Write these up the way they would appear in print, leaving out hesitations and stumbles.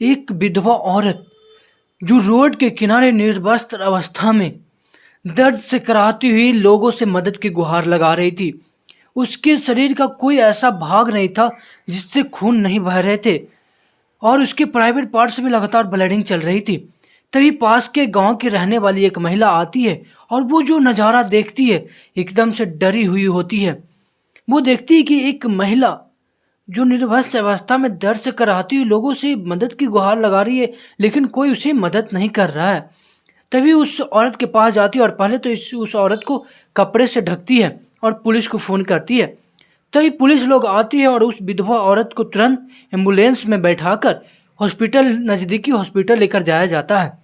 एक विधवा औरत जो रोड के किनारे निर्वस्त्र अवस्था में दर्द से कराहती हुई लोगों से मदद की गुहार लगा रही थी। उसके शरीर का कोई ऐसा भाग नहीं था जिससे खून नहीं बह रहे थे और उसके प्राइवेट पार्ट्स में लगातार ब्लीडिंग चल रही थी। तभी पास के गांव की रहने वाली एक महिला आती है और वो जो नज़ारा देखती है एकदम से डरी हुई होती है। वो देखती है कि एक महिला जो निर्वस्त्र अवस्था में दर्द से कराहती हुई लोगों से मदद की गुहार लगा रही है, लेकिन कोई उसे मदद नहीं कर रहा है। तभी उस औरत के पास जाती है और पहले तो उस औरत को कपड़े से ढकती है और पुलिस को फ़ोन करती है। तभी पुलिस लोग आती है और उस विधवा औरत को तुरंत एम्बुलेंस में बैठाकर नज़दीकी हॉस्पिटल लेकर जाया जाता है।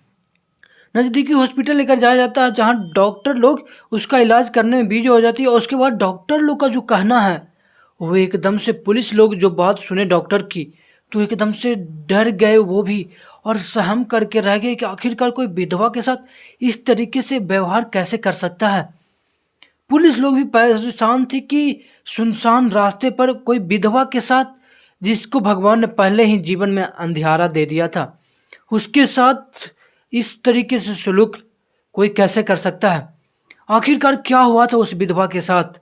नज़दीकी हॉस्पिटल लेकर जाया जाता है जहाँ डॉक्टर लोग उसका इलाज करने में बिजी हो जाती है और उसके बाद डॉक्टर लोग का जो कहना है वो एकदम से पुलिस लोग जो बात सुने डॉक्टर की तो एकदम से डर गए वो भी और सहम करके रह गए कि आखिरकार कोई विधवा के साथ इस तरीके से व्यवहार कैसे कर सकता है। पुलिस लोग भी परेशान थे कि सुनसान रास्ते पर कोई विधवा के साथ जिसको भगवान ने पहले ही जीवन में अंधियारा दे दिया था उसके साथ इस तरीके से सलूक कोई कैसे कर सकता है। आखिरकार क्या हुआ था उस विधवा के साथ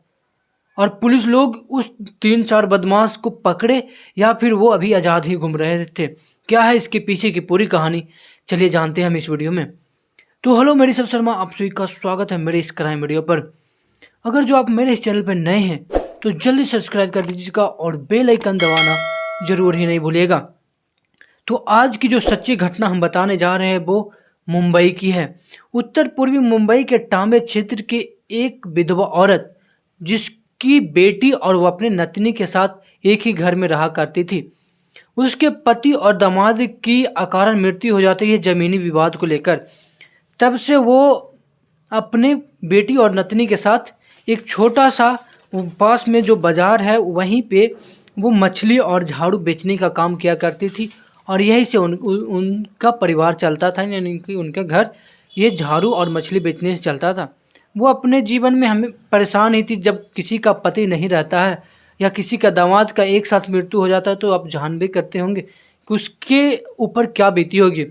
और पुलिस लोग उस 3-4 बदमाश को पकड़े या फिर वो अभी आज़ाद ही घूम रहे थे। क्या है इसके पीछे की पूरी कहानी, चलिए जानते हैं हम इस वीडियो में। तो हेलो, मेरी सब शर्मा आप सभी का स्वागत है मेरे इस क्राइम वीडियो पर। अगर जो आप मेरे इस चैनल पर नए हैं तो जल्दी सब्सक्राइब कर दीजिएगा और बेल आइकन दबाना जरूर ही नहीं भूलिएगा। तो आज की जो सच्ची घटना हम बताने जा रहे हैं वो मुंबई की है। उत्तर पूर्वी मुंबई के टांबे क्षेत्र की एक विधवा औरत जिसकी बेटी और वो अपने नतनी के साथ एक ही घर में रहा करती थी। उसके पति और दामाद की अकारण मृत्यु हो जाती है जमीनी विवाद को लेकर। तब से वो अपने बेटी और नतनी के साथ एक छोटा सा पास में जो बाजार है वहीं पे वो मछली और झाड़ू बेचने का काम किया करती थी और यहीं से उनका परिवार चलता था, यानी कि उनका घर ये झाड़ू और मछली बेचने से चलता था। वो अपने जीवन में हमें परेशान ही थी। जब किसी का पति नहीं रहता है या किसी का दामाद का एक साथ मृत्यु हो जाता है तो आप जान भी करते होंगे कि उसके ऊपर क्या बीती होगी।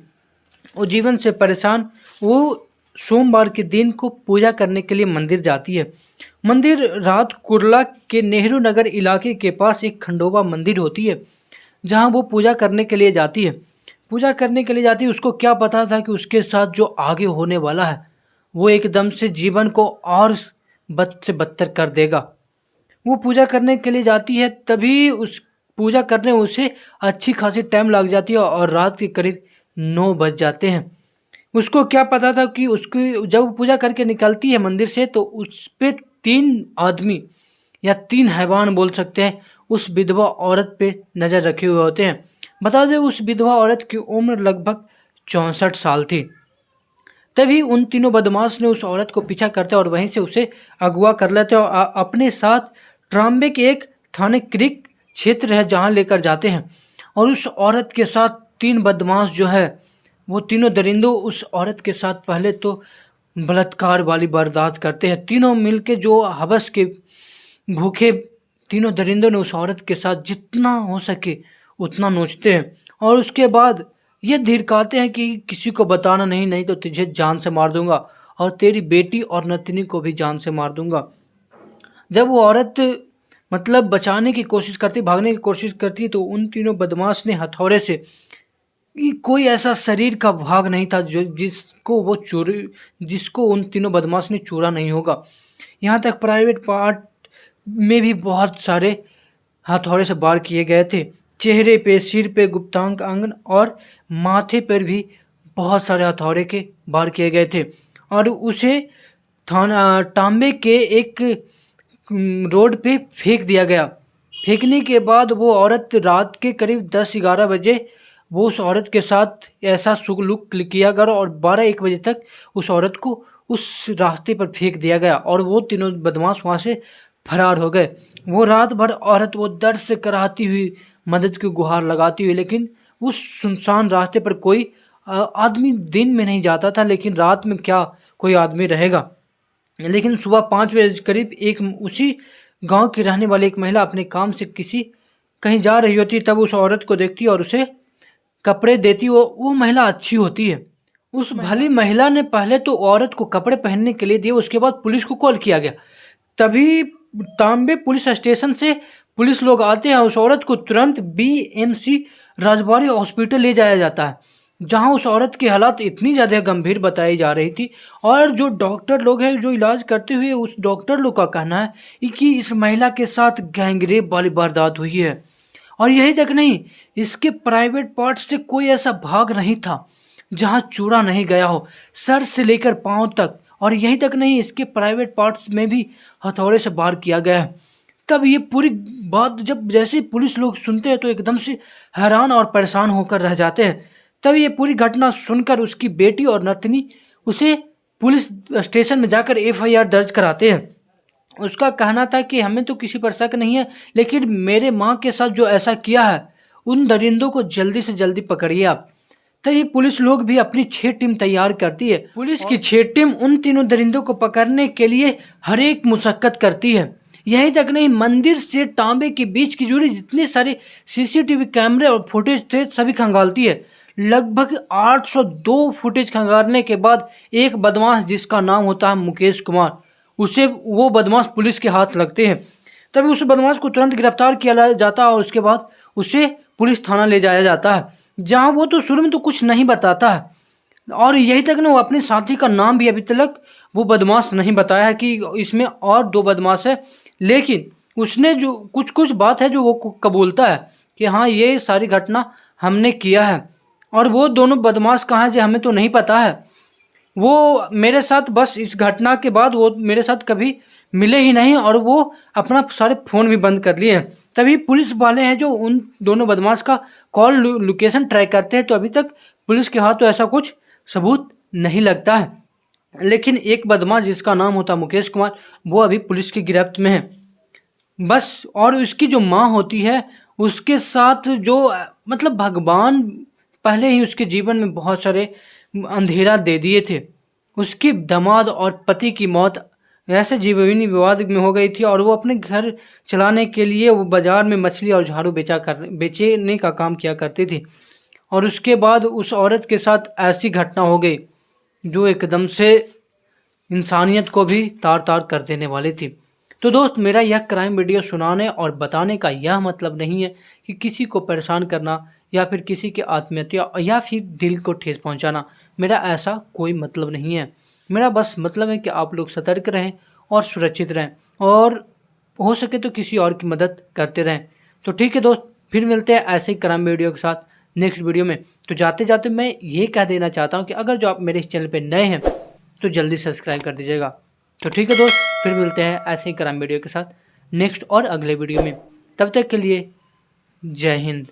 वो जीवन से परेशान वो सोमवार के दिन को पूजा करने के लिए मंदिर जाती है। मंदिर रात कुर्ला के नेहरू नगर इलाके के पास एक खंडोबा मंदिर होती है जहां वो पूजा करने के लिए जाती है। उसको क्या पता था कि उसके साथ जो आगे होने वाला है वो एकदम से जीवन को और बद से बदतर कर देगा। वो पूजा करने के लिए जाती है, तभी उस पूजा करने में उसे अच्छी खासी टाइम लग जाती है और रात के करीब 9 बज जाते हैं। उसको क्या पता था कि उसकी जब वो पूजा करके निकलती है मंदिर से तो उस पे 3 आदमी या 3 हैवान बोल सकते हैं उस विधवा औरत पे नज़र रखे हुए होते हैं। बता दें उस विधवा औरत की उम्र लगभग 64 साल थी। तभी उन तीनों बदमाश ने उस औरत को पीछा करते और वहीं से उसे अगवा कर लेते और अपने साथ ट्राम्बे के एक थाने क्रिक क्षेत्र है जहां लेकर जाते हैं। और उस औरत के साथ 3 बदमाश जो है वो तीनों दरिंदों उस औरत के साथ पहले तो बलात्कार वाली वारदात करते हैं। तीनों मिलके जो हवस के भूखे तीनों दरिंदों ने उस औरत के साथ जितना हो सके उतना नोचते हैं और उसके बाद ये धिड़काते हैं कि किसी को बताना नहीं, नहीं तो तुझे जान से मार दूंगा और तेरी बेटी और नतनी को भी जान से मार दूंगा। जब वो औरत मतलब बचाने की कोशिश करती, भागने की कोशिश करती तो उन तीनों बदमाश ने हथौड़े से कोई ऐसा शरीर का भाग नहीं था जिसको उन तीनों बदमाश ने चूरा नहीं होगा। यहाँ तक प्राइवेट पार्ट में भी बहुत सारे हथौड़े से वार किए गए थे। चेहरे पे, सिर पे, गुप्तांग अंग और माथे पर भी बहुत सारे हथौड़े के वार किए गए थे और उसे तांबे के एक रोड पे फेंक दिया गया। फेंकने के बाद वो औरत रात के करीब 10-11 बजे वो उस औरत के साथ ऐसा सुलूक किया गया और 12-1 बजे तक उस औरत को उस रास्ते पर फेंक दिया गया और वो तीनों बदमाश वहाँ से फरार हो गए। वो रात भर औरत वो दर्द से कराहती हुई मदद की गुहार लगाती हुई, लेकिन उस सुनसान रास्ते पर कोई आदमी दिन में नहीं जाता था, लेकिन रात में क्या कोई आदमी रहेगा। लेकिन सुबह 5 बजे करीब एक उसी गांव की रहने वाली एक महिला अपने काम से कहीं जा रही होती, तब उस औरत को देखती और उसे कपड़े देती वो महिला अच्छी होती है। उस भली महिला ने पहले तो औरत को कपड़े पहनने के लिए दिए, उसके बाद पुलिस को कॉल किया गया। तभी तांबे पुलिस स्टेशन से पुलिस लोग आते हैं, उस औरत को तुरंत बीएमसी राजबाड़ी हॉस्पिटल ले जाया जाता है, जहां उस औरत की हालत इतनी ज़्यादा गंभीर बताई जा रही थी। और जो डॉक्टर लोग हैं जो इलाज करते हुए, उस डॉक्टर लोग का कहना है कि इस महिला के साथ गैंगरेप वाली वारदात हुई है। और यही तक नहीं, इसके प्राइवेट पार्ट से कोई ऐसा भाग नहीं था जहां चूरा नहीं गया हो, सर से लेकर पांव तक। और यही तक नहीं, इसके प्राइवेट पार्ट्स में भी हथौड़े से वार किया गया है। तब ये पूरी बात जब जैसे पुलिस लोग सुनते हैं तो एकदम से हैरान और परेशान होकर रह जाते हैं। तब ये पूरी घटना सुनकर उसकी बेटी और नतनी उसे पुलिस स्टेशन में जाकर एफआईआर दर्ज कराते हैं। उसका कहना था कि हमें तो किसी पर शक नहीं है, लेकिन मेरे माँ के साथ जो ऐसा किया है उन दरिंदों को जल्दी से जल्दी पकड़िए आप। तो ये पुलिस लोग भी अपनी 6 टीम तैयार करती है। पुलिस की 6 टीम उन तीनों दरिंदों को पकड़ने के लिए हर एक मुशक्कत करती है। यही तक नहीं, मंदिर से तांबे के बीच की जुड़ी जितने सारे सीसीटीवी कैमरे और फुटेज थे सभी खंगालती है। लगभग 802 फुटेज खंगालने के बाद एक बदमाश जिसका नाम होता है मुकेश कुमार, वो बदमाश पुलिस के हाथ लगते हैं। तभी उस बदमाश को तुरंत गिरफ्तार किया जाता है और उसके बाद उसे पुलिस थाना ले जाया जाता है, जहां वो तो शुरू में तो कुछ नहीं बताता है। और यही तक ना, वो अपने साथी का नाम भी अभी तक वो बदमाश नहीं बताया है कि इसमें और 2 बदमाश है। लेकिन उसने जो कुछ बात है जो वो कबूलता है कि हाँ ये सारी घटना हमने किया है। और वो दोनों बदमाश कहाँ हैं जो हमें तो नहीं पता है। वो मेरे साथ बस इस घटना के बाद वो मेरे साथ कभी मिले ही नहीं और वो अपना सारे फ़ोन भी बंद कर लिए हैं। तभी पुलिस वाले हैं जो उन दोनों बदमाश का कॉल लोकेशन ट्रैक करते हैं, तो अभी तक पुलिस के हाथ तो ऐसा कुछ सबूत नहीं लगता है। लेकिन एक बदमाश जिसका नाम होता है मुकेश कुमार, वो अभी पुलिस की गिरफ्त में है बस। और उसकी जो माँ होती है उसके साथ जो मतलब भगवान पहले ही उसके जीवन में बहुत सारे अंधेरा दे दिए थे। उसकी दामाद और पति की मौत ऐसे जीवनी विवाद में हो गई थी और वो अपने घर चलाने के लिए वो बाज़ार में मछली और झाड़ू बेचने का काम किया करती थी। और उसके बाद उस औरत के साथ ऐसी घटना हो गई जो एकदम से इंसानियत को भी तार तार कर देने वाली थी। तो दोस्त, मेरा यह क्राइम वीडियो सुनाने और बताने का यह मतलब नहीं है कि किसी को परेशान करना या फिर किसी के आत्महत्या या फिर दिल को ठेस पहुंचाना। मेरा ऐसा कोई मतलब नहीं है। मेरा बस मतलब है कि आप लोग सतर्क रहें और सुरक्षित रहें और हो सके तो किसी और की मदद करते रहें। तो ठीक है दोस्त, फिर मिलते हैं ऐसे ही क्राइम वीडियो के साथ नेक्स्ट वीडियो में। तो जाते जाते मैं ये कह देना चाहता हूँ कि अगर जो आप मेरे इस चैनल पर नए हैं तो जल्दी सब्सक्राइब कर दीजिएगा। तो ठीक है दोस्त, फिर मिलते हैं ऐसे ही क्राइम वीडियो के साथ नेक्स्ट और अगले वीडियो में। तब तक के लिए जय हिंद।